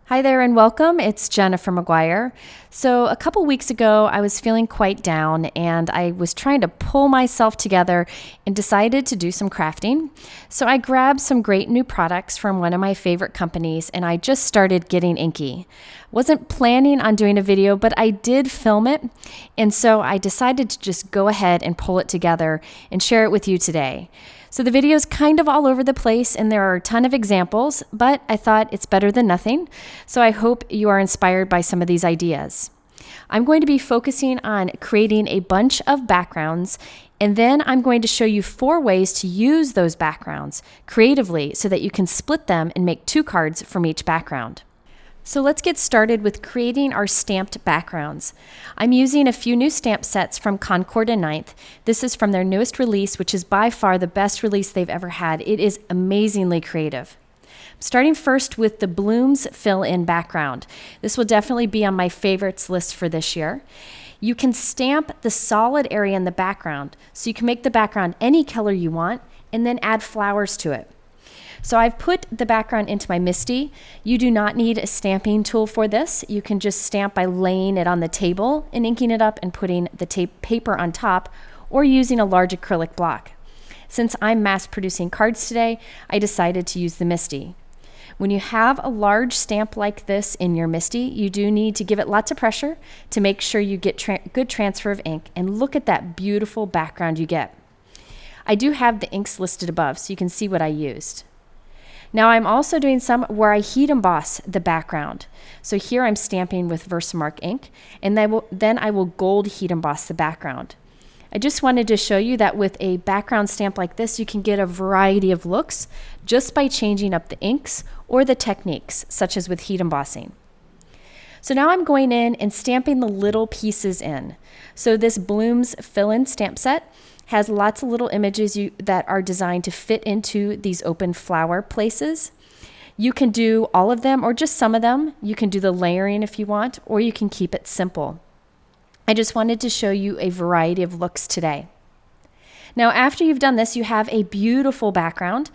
Hi there and welcome. It's Jennifer mcGuire. So a couple weeks ago, I was feeling quite down and I was trying to pull myself together and decided to do some crafting. So I grabbed some great new products from one of my favorite companies and I just started getting inky. Wasn't planning on doing a video, but I did film it. And so I decided to just go ahead and pull it together and share it with you today. So the video is kind of all over the place and there are a ton of examples, but I thought it's better than nothing. So I hope you are inspired by some of these ideas. I'm going to be focusing on creating a bunch of backgrounds, and then I'm going to show you 4 ways to use those backgrounds creatively so that you can split them and make 2 cards from each background. So let's get started with creating our stamped backgrounds. I'm using a few new stamp sets from Concord and 9th. This is from their newest release, which is by far the best release they've ever had. It is amazingly creative. Starting first with the Blooms fill-in background. This will definitely be on my favorites list for this year. You can stamp the solid area in the background, so you can make the background any color you want and then add flowers to it. So I've put the background into my MISTI. You do not need a stamping tool for this. You can just stamp by laying it on the table and inking it up and putting the paper on top, or using a large acrylic block. Since I'm mass producing cards today, I decided to use the MISTI. When you have a large stamp like this in your MISTI, you do need to give it lots of pressure to make sure you get good transfer of ink, and look at that beautiful background you get. I do have the inks listed above so you can see what I used. Now I'm also doing some where I heat emboss the background. So here I'm stamping with VersaMark Ink, and then I will gold heat emboss the background. I just wanted to show you that with a background stamp like this, you can get a variety of looks just by changing up the inks or the techniques, such as with heat embossing. So now I'm going in and stamping the little pieces in. So this Blooms fill-in stamp set has lots of little images that are designed to fit into these open flower places. You can do all of them or just some of them. You can do the layering if you want, or you can keep it simple. I just wanted to show you a variety of looks today. Now after you've done this, you have a beautiful background.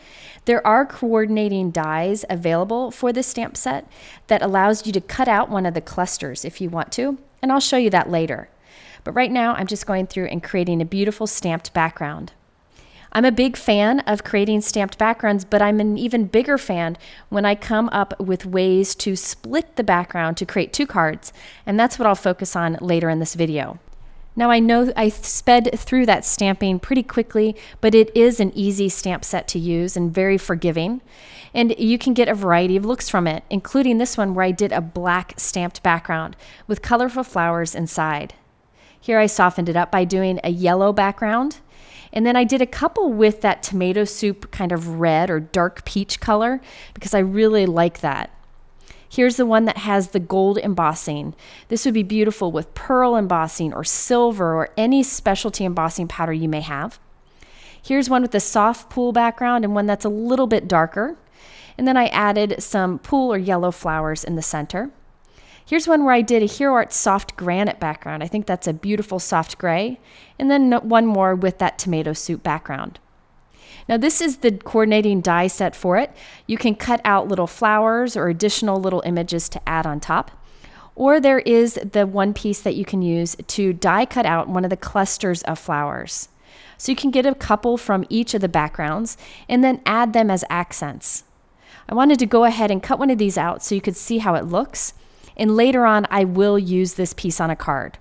There are coordinating dies available for this stamp set that allows you to cut out one of the clusters if you want to, and I'll show you that later. But right now I'm just going through and creating a beautiful stamped background. I'm a big fan of creating stamped backgrounds, but I'm an even bigger fan when I come up with ways to split the background to create 2 cards, and that's what I'll focus on later in this video. Now I know I sped through that stamping pretty quickly, but it is an easy stamp set to use and very forgiving. And you can get a variety of looks from it, including this one where I did a black stamped background with colorful flowers inside. Here I softened it up by doing a yellow background, and then I did a couple with that tomato soup kind of red or dark peach color because I really like that. Here's the one that has the gold embossing. This would be beautiful with pearl embossing or silver or any specialty embossing powder you may have. Here's one with the soft pool background and one that's a little bit darker. And then I added some pool or yellow flowers in the center. Here's one where I did a Hero Art soft granite background. I think that's a beautiful soft gray. And then one more with that tomato soup background. Now this is the coordinating die set for it. You can cut out little flowers or additional little images to add on top. Or there is the one piece that you can use to die cut out one of the clusters of flowers. So you can get a couple from each of the backgrounds and then add them as accents. I wanted to go ahead and cut one of these out so you could see how it looks. And later on, I will use this piece on a card.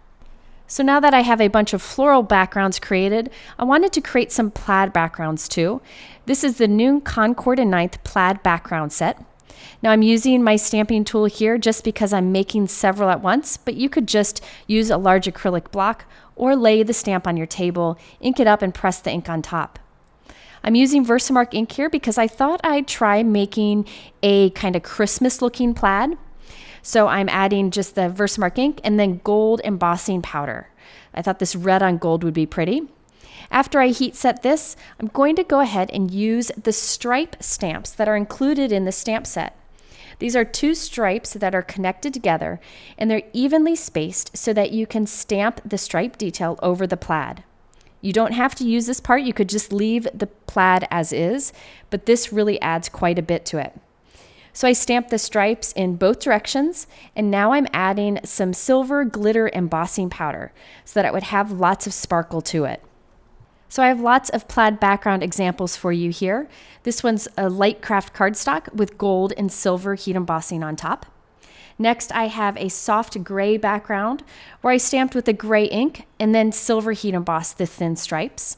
So now that I have a bunch of floral backgrounds created, I wanted to create some plaid backgrounds too. This is the new Concord and 9th plaid background set. Now I'm using my stamping tool here just because I'm making several at once, but you could just use a large acrylic block or lay the stamp on your table, ink it up, and press the ink on top. I'm using VersaMark ink here because I thought I'd try making a kind of Christmas looking plaid. So I'm adding just the VersaMark ink and then gold embossing powder. I thought this red on gold would be pretty. After I heat set this, I'm going to go ahead and use the stripe stamps that are included in the stamp set. These are 2 stripes that are connected together, and they're evenly spaced so that you can stamp the stripe detail over the plaid. You don't have to use this part. You could just leave the plaid as is, but this really adds quite a bit to it. So I stamped the stripes in both directions, and now I'm adding some silver glitter embossing powder so that it would have lots of sparkle to it. So I have lots of plaid background examples for you here. This one's a light craft cardstock with gold and silver heat embossing on top. Next, I have a soft gray background where I stamped with a gray ink and then silver heat embossed the thin stripes.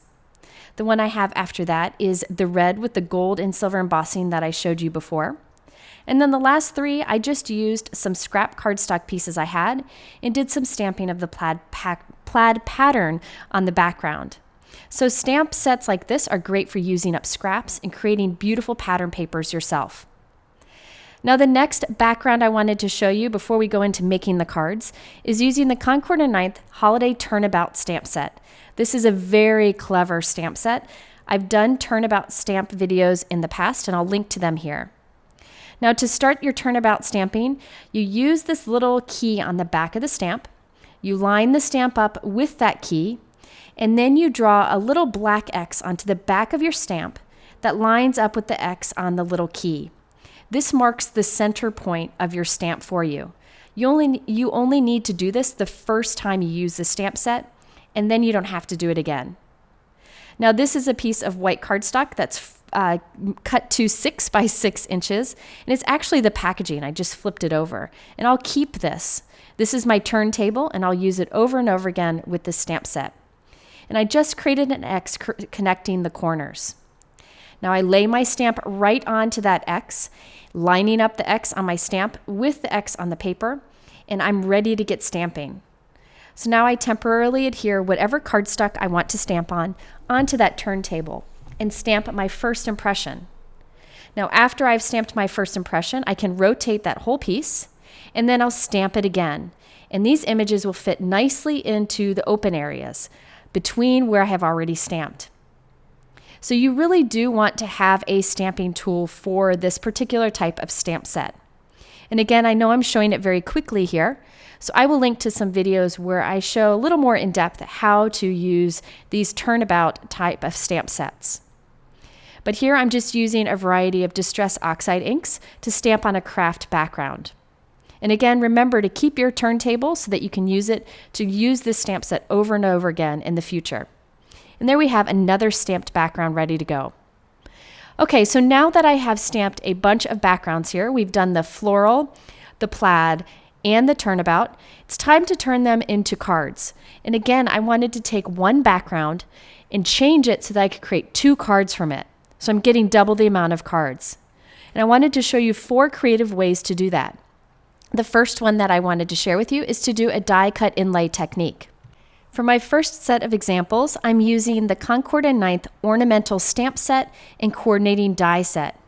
The one I have after that is the red with the gold and silver embossing that I showed you before. And then the last three, I just used some scrap cardstock pieces I had and did some stamping of the plaid pattern on the background. So stamp sets like this are great for using up scraps and creating beautiful pattern papers yourself. Now the next background I wanted to show you before we go into making the cards is using the Concord & 9th Holiday Turnabout stamp set. This is a very clever stamp set. I've done Turnabout stamp videos in the past and I'll link to them here. Now to start your Turnabout stamping, you use this little key on the back of the stamp. You line the stamp up with that key, and then you draw a little black X onto the back of your stamp that lines up with the X on the little key. This marks the center point of your stamp for you. You only need to do this the first time you use the stamp set, and then you don't have to do it again. Now this is a piece of white cardstock that's cut to 6 by 6 inches, and it's actually the packaging. I just flipped it over, and I'll keep this. This is my turntable, and I'll use it over and over again with this stamp set. And I just created an X connecting the corners. Now I lay my stamp right onto that X, lining up the X on my stamp with the X on the paper, and I'm ready to get stamping. So now I temporarily adhere whatever cardstock I want to stamp on onto that turntable and stamp my first impression. Now after I've stamped my first impression, I can rotate that whole piece and then I'll stamp it again. And these images will fit nicely into the open areas between where I have already stamped. So you really do want to have a stamping tool for this particular type of stamp set. And again, I know I'm showing it very quickly here, so I will link to some videos where I show a little more in depth how to use these turnabout type of stamp sets. But here I'm just using a variety of Distress Oxide inks to stamp on a craft background. And again, remember to keep your turntable so that you can use it to use this stamp set over and over again in the future. And there we have another stamped background ready to go. Okay, so now that I have stamped a bunch of backgrounds here, we've done the floral, the plaid, and the turnabout, it's time to turn them into cards. And again, I wanted to take one background and change it so that I could create 2 cards from it. So I'm getting double the amount of cards. And I wanted to show you 4 creative ways to do that. The first one that I wanted to share with you is to do a die cut inlay technique. For my first set of examples, I'm using the Concord & 9th Ornamental Stamp Set and Coordinating Die Set.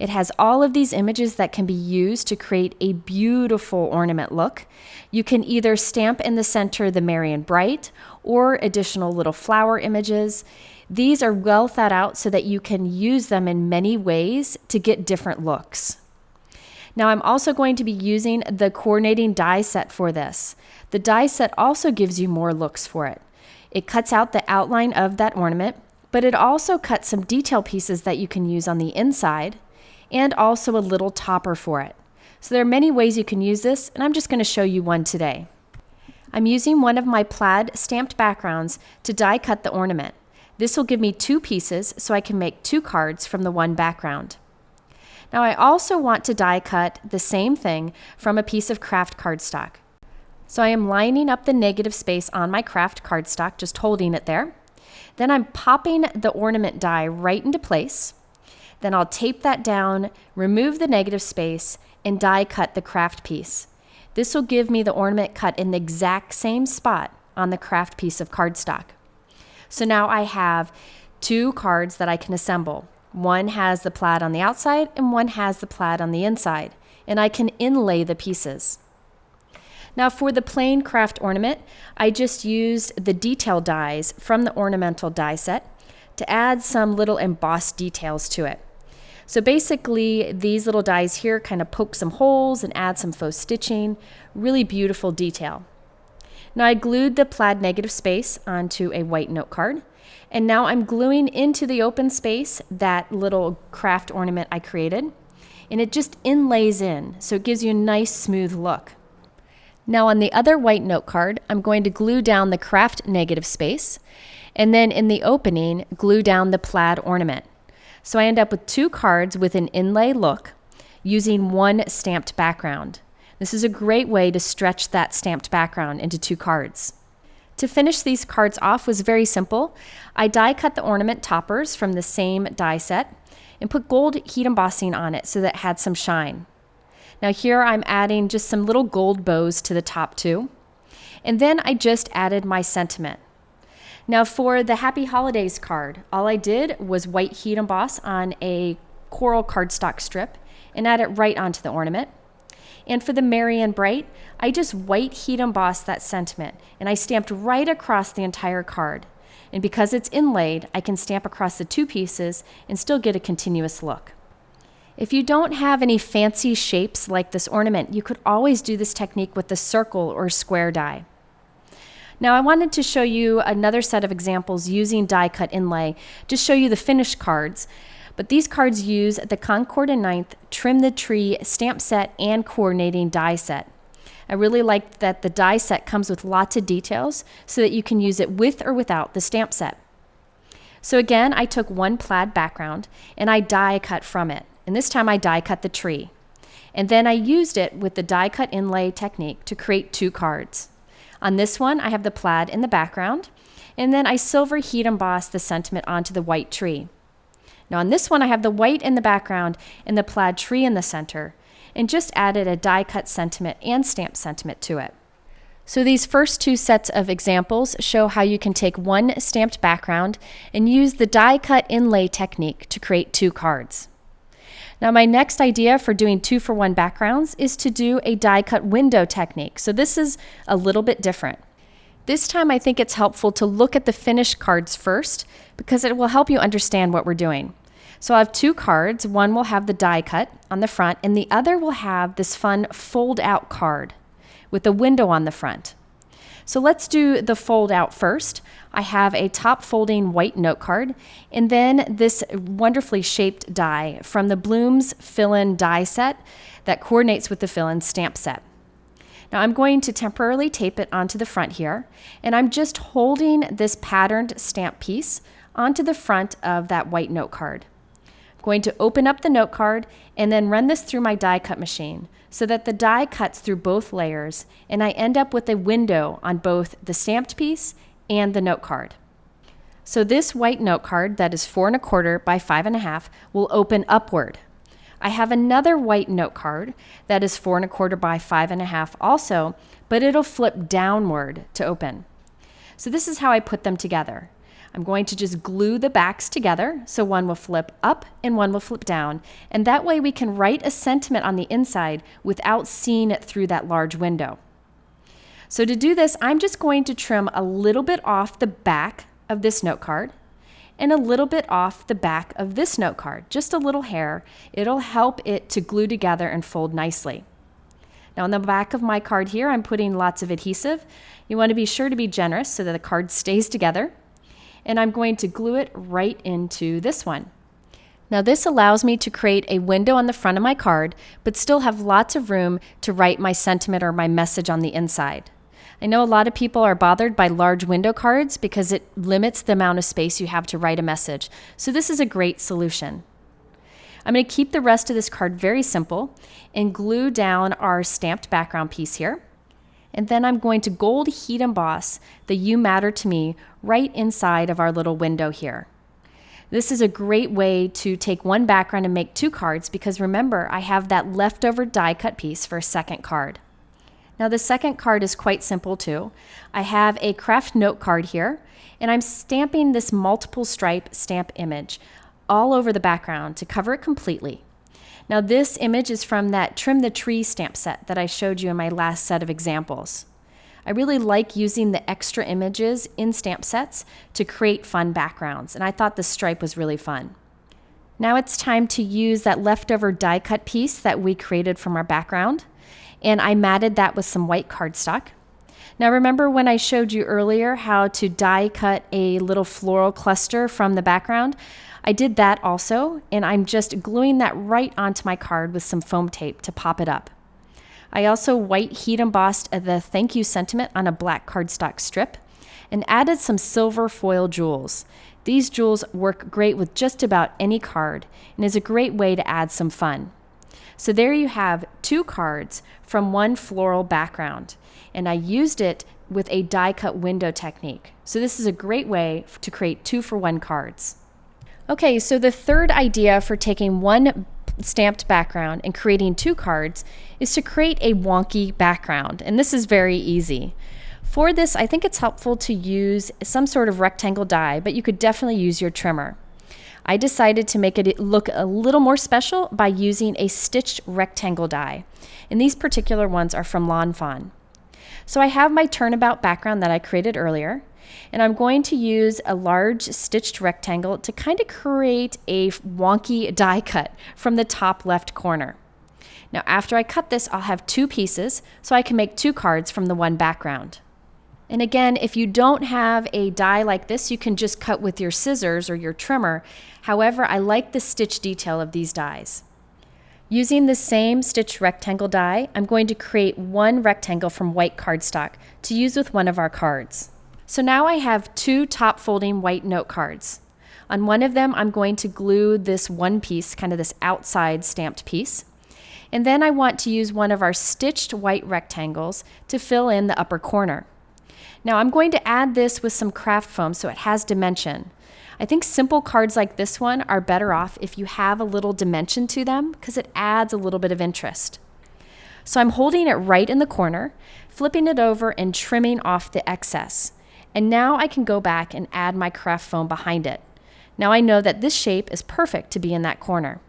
It has all of these images that can be used to create a beautiful ornament look. You can either stamp in the center the Merry and Bright or additional little flower images. These are well thought out so that you can use them in many ways to get different looks. Now I'm also going to be using the coordinating die set for this. The die set also gives you more looks for it. It cuts out the outline of that ornament, but it also cuts some detail pieces that you can use on the inside and also a little topper for it. So there are many ways you can use this, and I'm just going to show you one today. I'm using one of my plaid stamped backgrounds to die cut the ornament. This will give me 2 pieces so I can make 2 cards from the one background. Now I also want to die cut the same thing from a piece of craft cardstock. So I am lining up the negative space on my craft cardstock, just holding it there. Then I'm popping the ornament die right into place. Then I'll tape that down, remove the negative space, and die cut the craft piece. This will give me the ornament cut in the exact same spot on the craft piece of cardstock. So now I have 2 cards that I can assemble. One has the plaid on the outside and one has the plaid on the inside, and I can inlay the pieces. Now for the plain craft ornament, I just used the detail dies from the Ornamental die set to add some little embossed details to it. So basically these little dies here kind of poke some holes and add some faux stitching, really beautiful detail. Now I glued the plaid negative space onto a white note card, and now I'm gluing into the open space that little craft ornament I created. and it just inlays in, so it gives you a nice smooth look. Now on the other white note card, I'm going to glue down the craft negative space, and then in the opening, glue down the plaid ornament. So I end up with 2 cards with an inlay look using 1 stamped background. This is a great way to stretch that stamped background into 2 cards. To finish these cards off was very simple. I die cut the ornament toppers from the same die set and put gold heat embossing on it so that it had some shine. Now here I'm adding just some little gold bows to the top too. And then I just added my sentiment. Now for the Happy Holidays card, all I did was white heat emboss on a coral cardstock strip and add it right onto the ornament. And for the Merry and Bright, I just white heat embossed that sentiment and I stamped right across the entire card. And because it's inlaid, I can stamp across the 2 pieces and still get a continuous look. If you don't have any fancy shapes like this ornament, you could always do this technique with the circle or square die. Now I wanted to show you another set of examples using die cut inlay to show you the finished cards. But these cards use the Concord and 9th Trim the Tree stamp set and coordinating die set. I really like that the die set comes with lots of details so that you can use it with or without the stamp set. So again, I took 1 plaid background and I die cut from it. And this time I die cut the tree. And then I used it with the die cut inlay technique to create 2 cards. On this one, I have the plaid in the background, and then I silver heat embossed the sentiment onto the white tree. Now on this one, I have the white in the background and the plaid tree in the center, and just added a die cut sentiment and stamp sentiment to it. So these first 2 sets of examples show how you can take 1 stamped background and use the die cut inlay technique to create 2 cards. Now my next idea for doing 2-for-1 backgrounds is to do a die cut window technique. So this is a little bit different. This time I think it's helpful to look at the finished cards first because it will help you understand what we're doing. So I have 2 cards. One will have the die cut on the front and the other will have this fun fold out card with a window on the front. So let's do the fold out first. I have a top folding white note card and then this wonderfully shaped die from the Blooms Fill-In die set that coordinates with the Fill-In stamp set. Now I'm going to temporarily tape it onto the front here, and I'm just holding this patterned stamp piece onto the front of that white note card. I'm going to open up the note card and then run this through my die cut machine so that the die cuts through both layers and I end up with a window on both the stamped piece and the note card. So this white note card that is 4 1/4 by 5 1/2 will open upward. I have another white note card that is 4 1/4 by 5 1/2 also, but it'll flip downward to open. So this is how I put them together. I'm going to just glue the backs together so one will flip up and one will flip down, and that way we can write a sentiment on the inside without seeing it through that large window. So to do this, I'm just going to trim a little bit off the back of this note card and a little bit off the back of this note card, just a little hair. It'll help it to glue together and fold nicely. Now on the back of my card here, I'm putting lots of adhesive. You want to be sure to be generous so that the card stays together. And I'm going to glue it right into this one. Now this allows me to create a window on the front of my card, but still have lots of room to write my sentiment or my message on the inside. I know a lot of people are bothered by large window cards because it limits the amount of space you have to write a message. So this is a great solution. I'm going to keep the rest of this card very simple and glue down our stamped background piece here. And then I'm going to gold heat emboss the You Matter to Me right inside of our little window here. This is a great way to take one background and make 2 cards because remember, I have that leftover die cut piece for a second card. Now the second card is quite simple too. I have a craft note card here and I'm stamping this multiple stripe stamp image all over the background to cover it completely. Now this image is from that Trim the Tree stamp set that I showed you in my last set of examples. I really like using the extra images in stamp sets to create fun backgrounds, and I thought the stripe was really fun. Now it's time to use that leftover die cut piece that we created from our background, and I matted that with some white cardstock. Now remember when I showed you earlier how to die cut a little floral cluster from the background? I did that also, and I'm just gluing that right onto my card with some foam tape to pop it up. I also white heat embossed the thank you sentiment on a black cardstock strip and added some silver foil jewels. These jewels work great with just about any card and is a great way to add some fun. So there you have 2 cards from one floral background, and I used it with a die cut window technique. So this is a great way to create 2-for-1 cards. Okay, so the third idea for taking one stamped background and creating 2 cards is to create a wonky background, and this is very easy. For this, I think it's helpful to use some sort of rectangle die, but you could definitely use your trimmer. I decided to make it look a little more special by using a stitched rectangle die, and these particular ones are from Fawn. So I have my Turnabout background that I created earlier, and I'm going to use a large stitched rectangle to kind of create a wonky die cut from the top left corner. Now after I cut this, I'll have 2 pieces so I can make 2 cards from the one background. And again, if you don't have a die like this, you can just cut with your scissors or your trimmer. However, I like the stitch detail of these dies. Using the same stitched rectangle die, I'm going to create 1 rectangle from white cardstock to use with one of our cards. So now I have 2 top folding white note cards. On one of them, I'm going to glue this one piece, kind of this outside stamped piece. And then I want to use one of our stitched white rectangles to fill in the upper corner. Now I'm going to add this with some craft foam so it has dimension. I think simple cards like this one are better off if you have a little dimension to them because it adds a little bit of interest. So I'm holding it right in the corner, flipping it over and trimming off the excess. And now I can go back and add my craft foam behind it. Now I know that this shape is perfect to be in that corner.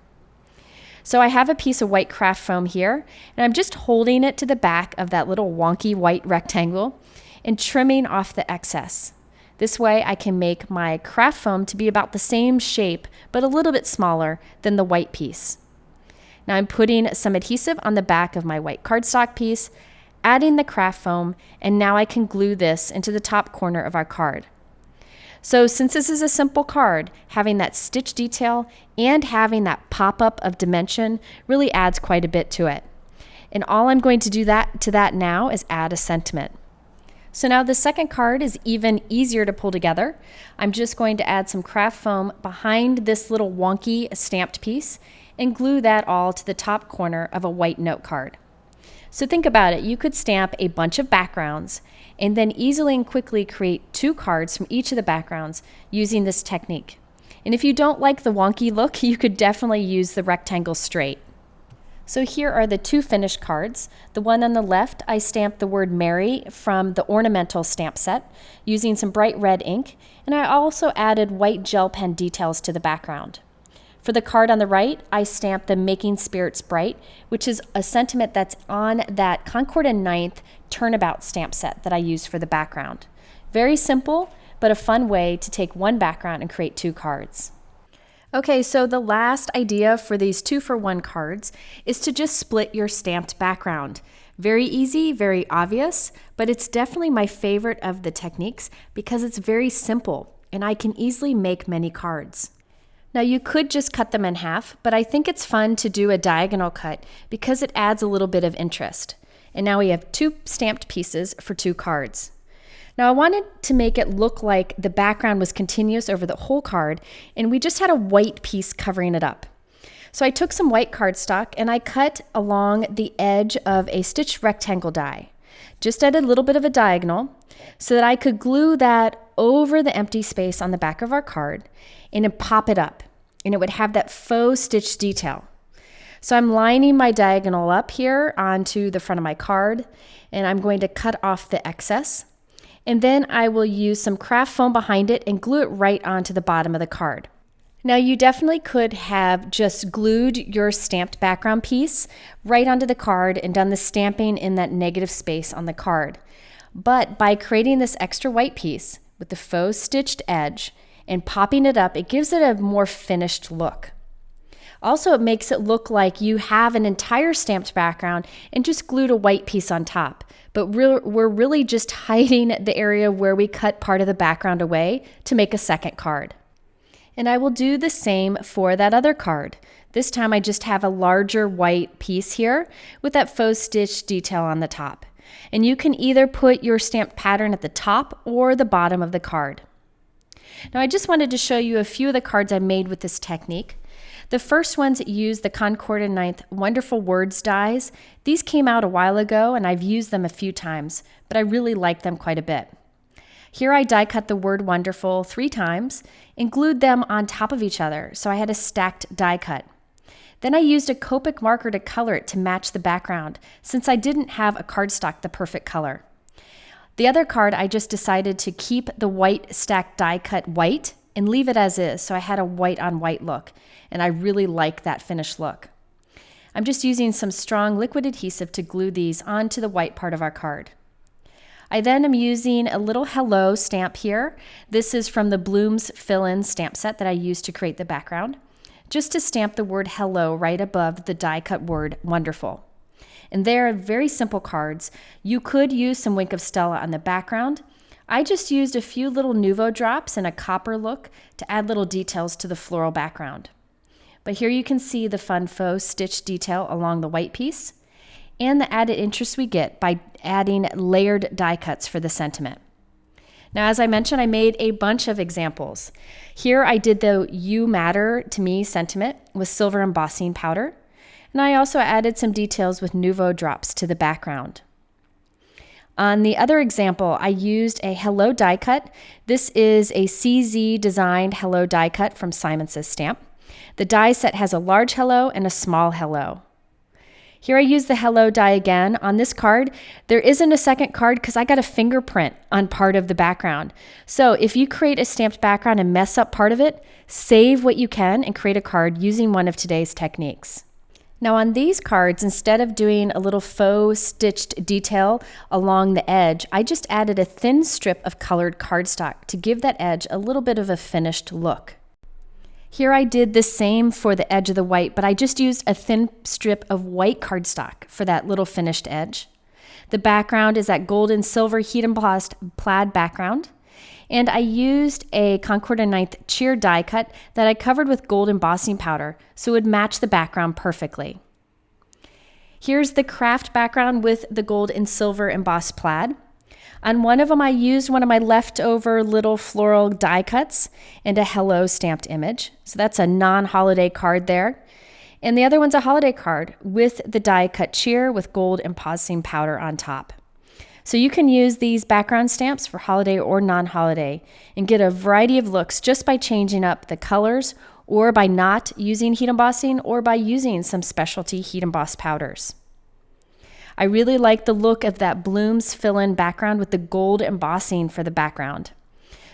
So I have a piece of white craft foam here, and I'm just holding it to the back of that little wonky white rectangle and trimming off the excess. This way I can make my craft foam to be about the same shape, but a little bit smaller than the white piece. Now I'm putting some adhesive on the back of my white cardstock piece, adding the craft foam, and now I can glue this into the top corner of our card. So since this is a simple card, having that stitch detail and having that pop-up of dimension really adds quite a bit to it. And all I'm going to do to that now is add a sentiment. So now the second card is even easier to pull together. I'm just going to add some craft foam behind this little wonky stamped piece and glue that all to the top corner of a white note card. So think about it, you could stamp a bunch of backgrounds and then easily and quickly create 2 cards from each of the backgrounds using this technique. And if you don't like the wonky look, you could definitely use the rectangle straight. So here are the 2 finished cards. The one on the left, I stamped the word Mary from the Ornamental stamp set using some bright red ink, and I also added white gel pen details to the background. For the card on the right, I stamped the Making Spirits Bright, which is a sentiment that's on that Concord and 9th Turnabout stamp set that I used for the background. Very simple, but a fun way to take one background and create 2 cards. Okay, so the last idea for these 2-for-1 cards is to just split your stamped background. Very easy, very obvious, but it's definitely my favorite of the techniques because it's very simple and I can easily make many cards. Now you could just cut them in half, but I think it's fun to do a diagonal cut because it adds a little bit of interest. And now we have 2 stamped pieces for 2 cards. Now I wanted to make it look like the background was continuous over the whole card and we just had a white piece covering it up. So I took some white cardstock and I cut along the edge of a stitched rectangle die. Just at a little bit of a diagonal so that I could glue that over the empty space on the back of our card and then pop it up and it would have that faux stitch detail. So I'm lining my diagonal up here onto the front of my card and I'm going to cut off the excess. And then I will use some craft foam behind it and glue it right onto the bottom of the card. Now you definitely could have just glued your stamped background piece right onto the card and done the stamping in that negative space on the card. But by creating this extra white piece with the faux stitched edge and popping it up, it gives it a more finished look. Also, it makes it look like you have an entire stamped background and just glued a white piece on top. But we're really just hiding the area where we cut part of the background away to make a second card. And I will do the same for that other card. This time I just have a larger white piece here with that faux stitch detail on the top. And you can either put your stamped pattern at the top or the bottom of the card. Now I just wanted to show you a few of the cards I made with this technique. The first ones use the Concord and 9th Wonderful Words dies. These came out a while ago and I've used them a few times, but I really like them quite a bit. Here I die cut the word wonderful 3 times and glued them on top of each other, so I had a stacked die cut. Then I used a Copic marker to color it to match the background, since I didn't have a cardstock the perfect color. The other card I just decided to keep the white stacked die cut white and leave it as is, so I had a white on white look, and I really like that finished look. I'm just using some strong liquid adhesive to glue these onto the white part of our card. I then am using a little hello stamp here. This is from the Blooms Fill-In stamp set that I used to create the background, just to stamp the word hello right above the die cut word wonderful. And they're very simple cards. You could use some Wink of Stella on the background. I just used a few little Nuvo drops and a copper look to add little details to the floral background. But here you can see the fun faux stitch detail along the white piece and the added interest we get by adding layered die cuts for the sentiment. Now, as I mentioned, I made a bunch of examples. Here I did the You Matter to Me sentiment with silver embossing powder, and I also added some details with Nuvo drops to the background. On the other example, I used a hello die cut. This is a CZ designed hello die cut from Simon Says Stamp. The die set has a large hello and a small hello. Here I use the hello die again. On this card, there isn't a second card because I got a fingerprint on part of the background. So if you create a stamped background and mess up part of it, save what you can and create a card using one of today's techniques. Now on these cards, instead of doing a little faux stitched detail along the edge, I just added a thin strip of colored cardstock to give that edge a little bit of a finished look. Here I did the same for the edge of the white, but I just used a thin strip of white cardstock for that little finished edge. The background is that gold and silver heat embossed plaid background. And I used a Concord and 9th cheer die cut that I covered with gold embossing powder so it would match the background perfectly. Here's the craft background with the gold and silver embossed plaid. On one of them, I used one of my leftover little floral die cuts and a hello stamped image. So that's a non-holiday card there. And the other one's a holiday card with the die cut cheer with gold embossing powder on top. So you can use these background stamps for holiday or non-holiday and get a variety of looks just by changing up the colors or by not using heat embossing or by using some specialty heat embossed powders. I really like the look of that Blooms fill-in background with the gold embossing for the background.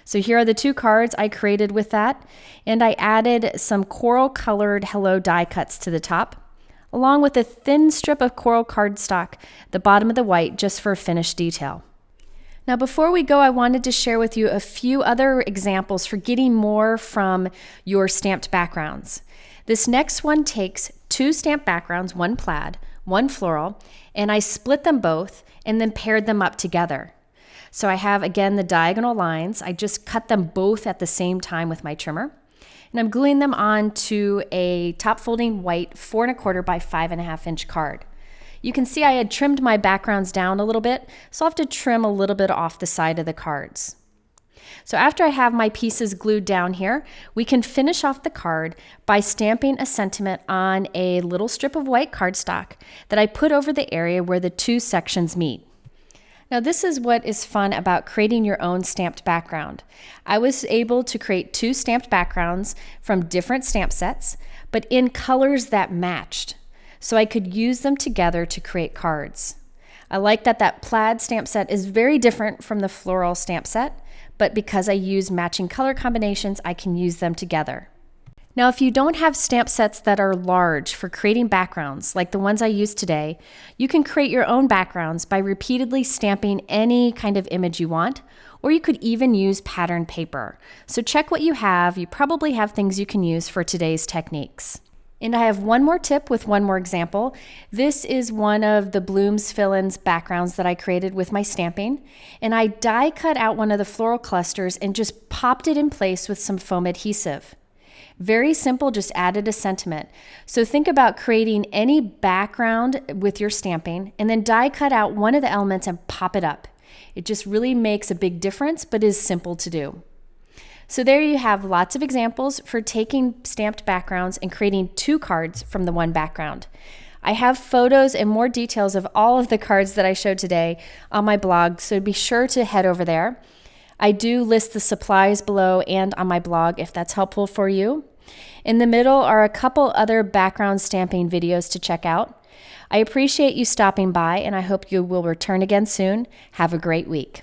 So here are the 2 cards I created with that, and I added some coral colored hello die cuts to the top, along with a thin strip of coral cardstock, the bottom of the white, just for finished detail. Now before we go, I wanted to share with you a few other examples for getting more from your stamped backgrounds. This next one takes 2 stamped backgrounds, 1 plaid, 1 floral, and I split them both and then paired them up together. So I have, again, the diagonal lines. I just cut them both at the same time with my trimmer. And I'm gluing them onto a top folding white 4 1/4 by 5 1/2 inch card. You can see I had trimmed my backgrounds down a little bit, so I'll have to trim a little bit off the side of the cards. So after I have my pieces glued down here, we can finish off the card by stamping a sentiment on a little strip of white cardstock that I put over the area where the 2 sections meet. Now this is what is fun about creating your own stamped background. I was able to create 2 stamped backgrounds from different stamp sets, but in colors that matched, so I could use them together to create cards. I like that that plaid stamp set is very different from the floral stamp set, but because I use matching color combinations, I can use them together. Now, if you don't have stamp sets that are large for creating backgrounds, like the ones I used today, you can create your own backgrounds by repeatedly stamping any kind of image you want, or you could even use pattern paper. So check what you have. You probably have things you can use for today's techniques. And I have one more tip with one more example. This is one of the Blooms Fill-Ins backgrounds that I created with my stamping. And I die cut out one of the floral clusters and just popped it in place with some foam adhesive. Very simple, just added a sentiment. So think about creating any background with your stamping and then die cut out one of the elements and pop it up. It just really makes a big difference, but is simple to do. So there you have lots of examples for taking stamped backgrounds and creating 2 cards from the one background. I have photos and more details of all of the cards that I showed today on my blog, so be sure to head over there. I do list the supplies below and on my blog if that's helpful for you. In the middle are a couple other background stamping videos to check out. I appreciate you stopping by, and I hope you will return again soon. Have a great week.